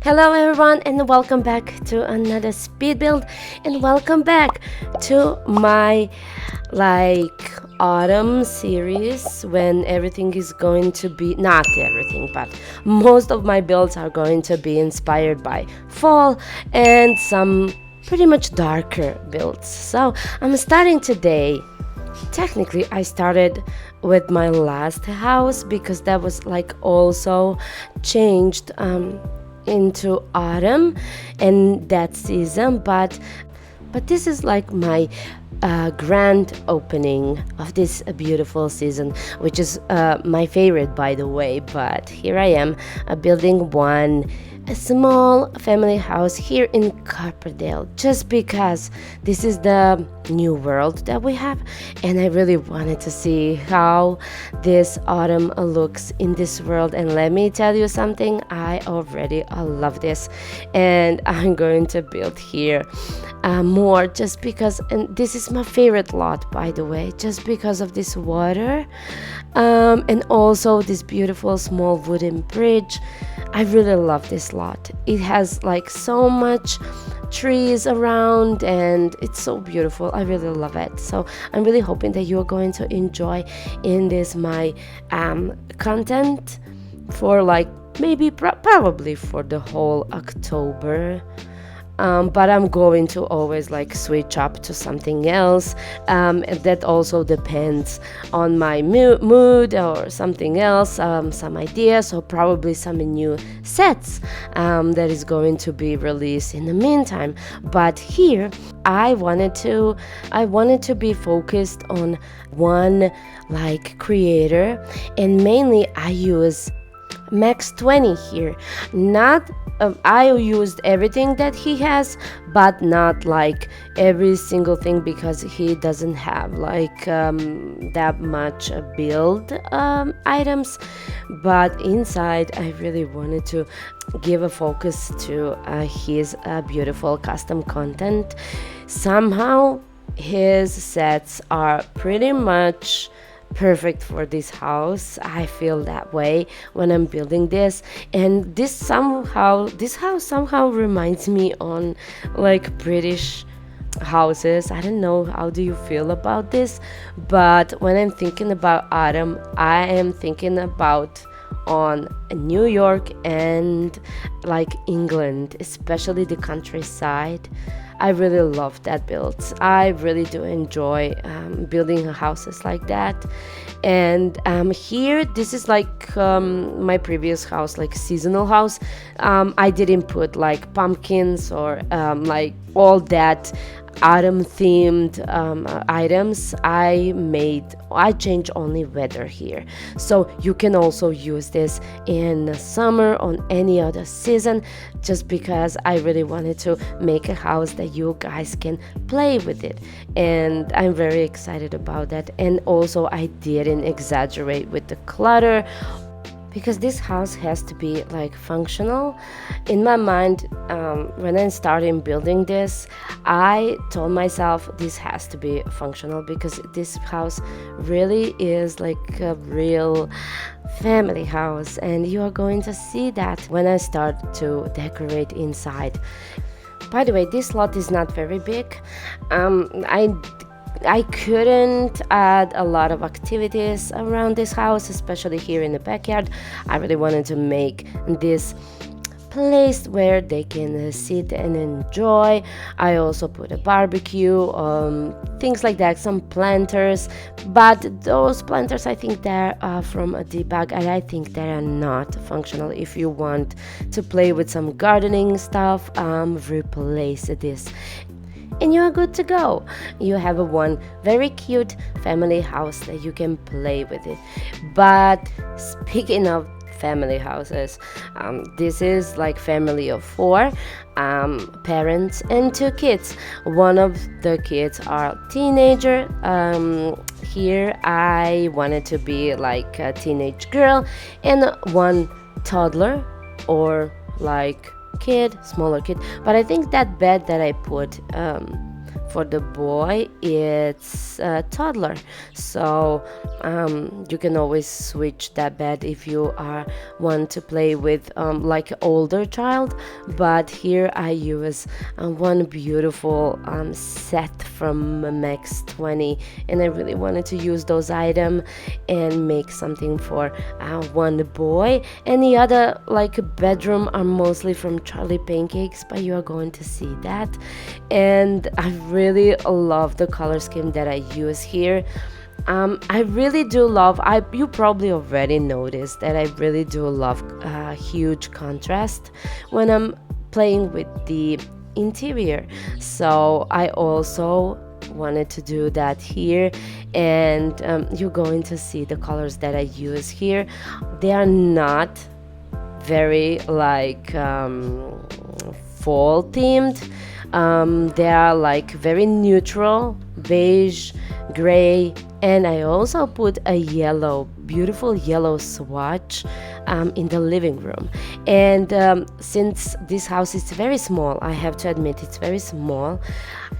Hello everyone and welcome back to another speed build, and welcome back to my autumn series, when everything is going to be, not everything, but most of my builds are going to be inspired by fall and some pretty much darker builds. So I'm starting today. Technically I started with my last house because that was also changed into autumn and that season, but this is like my grand opening of this beautiful season, which is my favorite, by the way. But here I am building a small family house here in Copperdale, just because this is the new world that we have, and I really wanted to see how this autumn looks in this world. And let me tell you something, I already love this, and I'm going to build here more, just because, and this is my favorite lot, by the way, just because of this water, and also this beautiful small wooden bridge. I really love this lot. It has so much trees around and it's so beautiful. I really love it. So I'm really hoping that you're going to enjoy in this my content for maybe probably for the whole October. But I'm going to always switch up to something else, and that also depends on my mood or something else, some ideas, or probably some new sets that is going to be released in the meantime. But here I wanted to be focused on one creator, and mainly I use Max 20 here. Not I used everything that he has, but not every single thing, because he doesn't have that much build items. But inside I really wanted to give a focus to his beautiful custom content. Somehow his sets are pretty much perfect for this house. I feel that way when I'm building this, and this house somehow reminds me on British houses. I don't know, how do you feel about this? But when I'm thinking about autumn, I am thinking about on New York and England, especially the countryside. I really love that build. I really do enjoy building houses like that. And here, this is my previous house, seasonal house. I didn't put pumpkins or all that autumn themed items. I change only weather here, so you can also use this in summer, on any other season, just because I really wanted to make a house that you guys can play with it, and I'm very excited about that. And also I didn't exaggerate with the clutter, because this house has to be functional. In my mind, when I started building this, I told myself this has to be functional, because this house really is a real family house, and you are going to see that when I start to decorate inside. By the way, this lot is not very big. I couldn't add a lot of activities around this house, especially here in the backyard. I really wanted to make this place where they can sit and enjoy. I also put a barbecue, things like that, some planters, but those planters, I think they're from a debug, and I think they are not functional. If you want to play with some gardening stuff, replace this and you are good to go. You have one very cute family house that you can play with it. But speaking of family houses, this is family of 4, parents and 2 kids. One of the kids are teenager. Here I wanted to be a teenage girl, and one toddler, or smaller kid. But I think that bed that I put For the boy, it's a toddler, so you can always switch that bed if you want to play with like an older child. But here I use one beautiful set from Max 20, and I really wanted to use those items and make something for one boy, and the other like bedroom are mostly from Charlie Pancakes, but you are going to see that. And I really love the color scheme that I use here. I really do love, you probably already noticed that I really do love huge contrast when I'm playing with the interior, so I also wanted to do that here. And you're going to see the colors that I use here. They are not very like fall themed. They are like very neutral, beige, gray, and I also put a yellow, beautiful yellow swatch in the living room. And since this house is very small, I have to admit it's very small,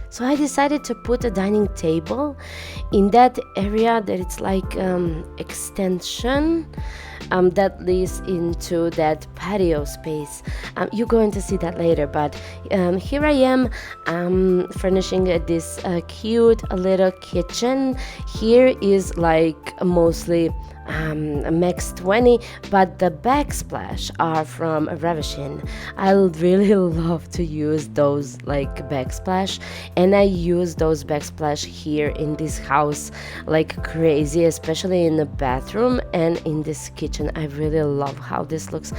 so I decided to put a dining table in that area that it's like extension that leads into that patio space. You're going to see that later, but here I am furnishing this cute little kitchen. Here is like mostly Max 20, but the backsplash are from Reshade. I really love to use those like backsplash, and I use those backsplash here in this house like crazy, especially in the bathroom and in this kitchen. I really love how this looks.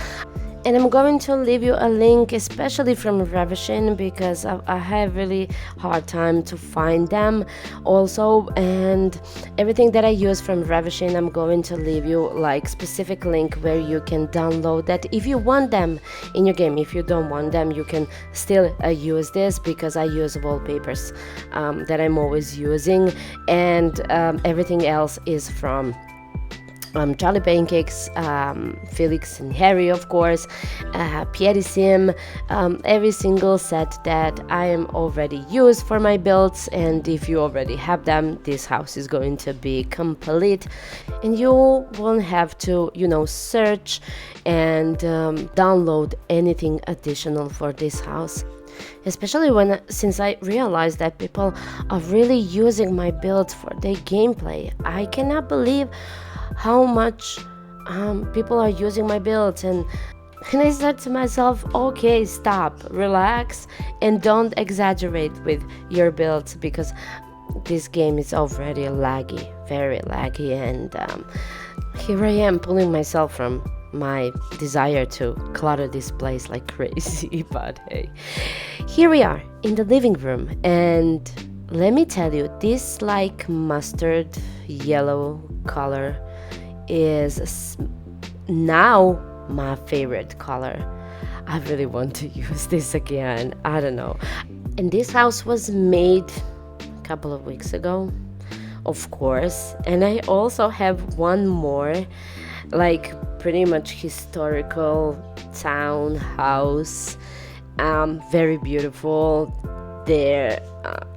And I'm going to leave you a link, especially from Reshade, because I have really hard time to find them also. And everything that I use from Reshade, I'm going to leave you like specific link where you can download that if you want them in your game. If you don't want them, you can still use this, because I use wallpapers that I'm always using, and everything else is from Charlie Pancakes, Felix and Harry, of course, Pierre Sim, every single set that I am already used for my builds. And if you already have them, this house is going to be complete, and you won't have to, search and download anything additional for this house. Especially since I realized that people are really using my builds for their gameplay. I cannot believe how much people are using my builds, and I said to myself, okay, stop, relax, and don't exaggerate with your builds, because this game is already laggy, very laggy. And here I am pulling myself from my desire to clutter this place like crazy. But hey, here we are in the living room, and let me tell you, this like mustard yellow color is now my favorite color. I really want to use this again. I don't know. And this house was made a couple of weeks ago, of course. And I also have one more, like pretty much historical townhouse, very beautiful. There,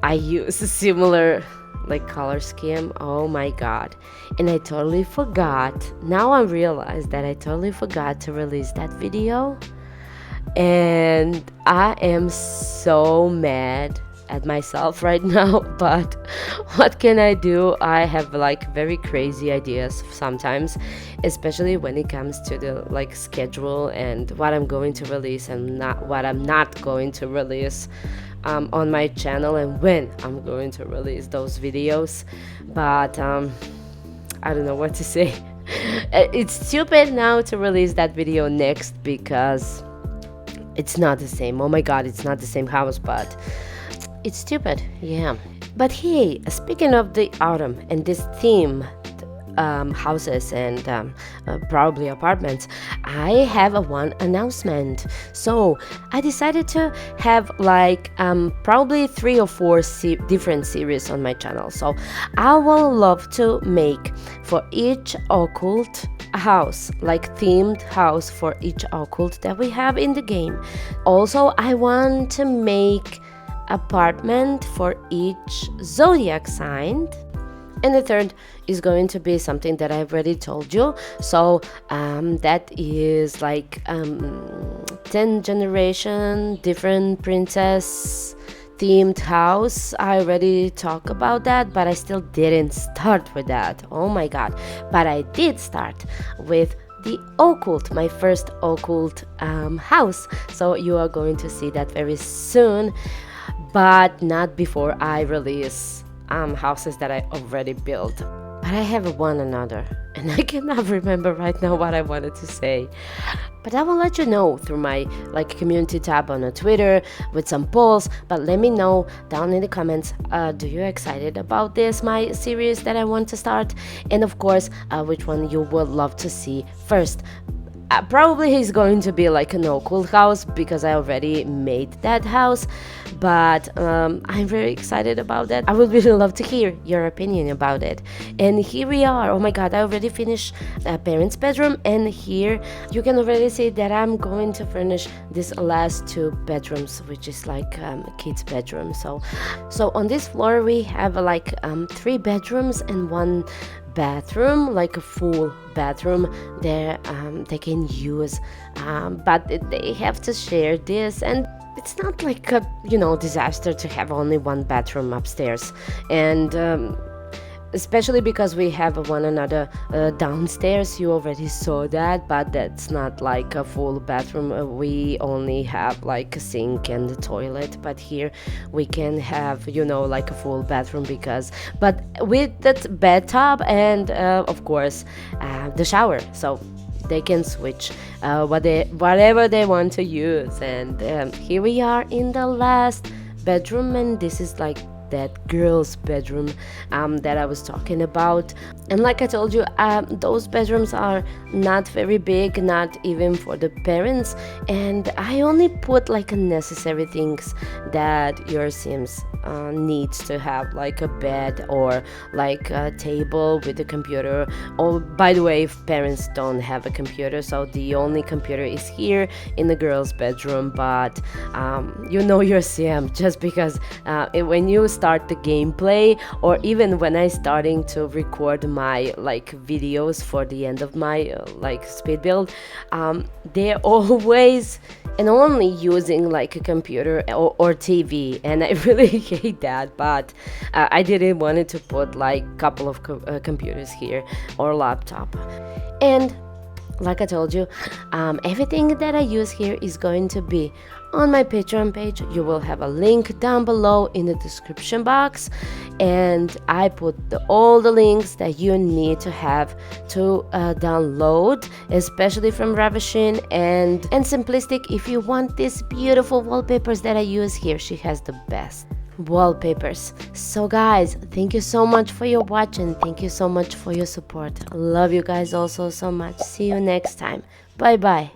I use a similar like color scheme. Oh my god. And I totally forgot. Now I realize that I totally forgot to release that video, and I am so mad at myself right now. But what can I do? I have like very crazy ideas sometimes, especially when it comes to the like schedule and what I'm going to release and not what I'm not going to release on my channel, and when I'm going to release those videos. But I don't know what to say. It's stupid now to release that video next, because it's not the same. Oh my god, it's not the same house, but it's stupid, yeah. But hey, speaking of the autumn and this theme, houses and probably apartments, I have one announcement. So I decided to have like probably 3 or 4 different series on my channel. So I will love to make for each occult house, like themed house for each occult that we have in the game. Also, I want to make apartment for each zodiac sign. And the third is going to be something that I've already told you. So that is like 10 generation, different princess themed house. I already talked about that, but I still didn't start with that. Oh my god. But I did start with the occult, my first occult house. So you are going to see that very soon, but not before I release houses that I already built. But I have one another, and I cannot remember right now what I wanted to say. But I will let you know through my community tab on Twitter with some polls. But let me know down in the comments, do you excited about this, my series that I want to start? And of course, which one you would love to see first. Probably he's going to be like an occult house because I already made that house, but I'm very excited about that. I would really love to hear your opinion about it. And here we are. Oh my god, I already finished parents' bedroom, and here you can already see that I'm going to furnish these last 2 bedrooms, which is like kids' bedroom. So on this floor we have 3 bedrooms and 1 bathroom, like a full bathroom there they can use, but they have to share this, and it's not like a disaster to have only 1 bathroom upstairs. And especially because we have one another downstairs. You already saw that, but that's not like a full bathroom. We only have like a sink and a toilet, but here we can have like a full bathroom, but with that bathtub and of course the shower, so they can switch whatever they want to use. And here we are in the last bedroom, and this is like that girl's bedroom that I was talking about. And like I told you, those bedrooms are not very big, not even for the parents, and I only put like necessary things that your Sims needs to have, like a bed or like a table with a computer. Oh, by the way, if parents don't have a computer, so the only computer is here in the girl's bedroom. But your Sim, just because when you start the gameplay, or even when I starting to record my videos for the end of my speed build, they're always and only using like a computer or TV, and I really hate that. But I didn't want to put like a couple of computers here or laptop. And like I told you, everything that I use here is going to be on my Patreon page. You will have a link down below in the description box, and I put all the links that you need to have to download, especially from Reshade and Simplistic. If you want these beautiful wallpapers that I use here, she has the best wallpapers. So guys, thank you so much for your watching. Thank you so much for your support. Love you guys also so much. See you next time. Bye bye.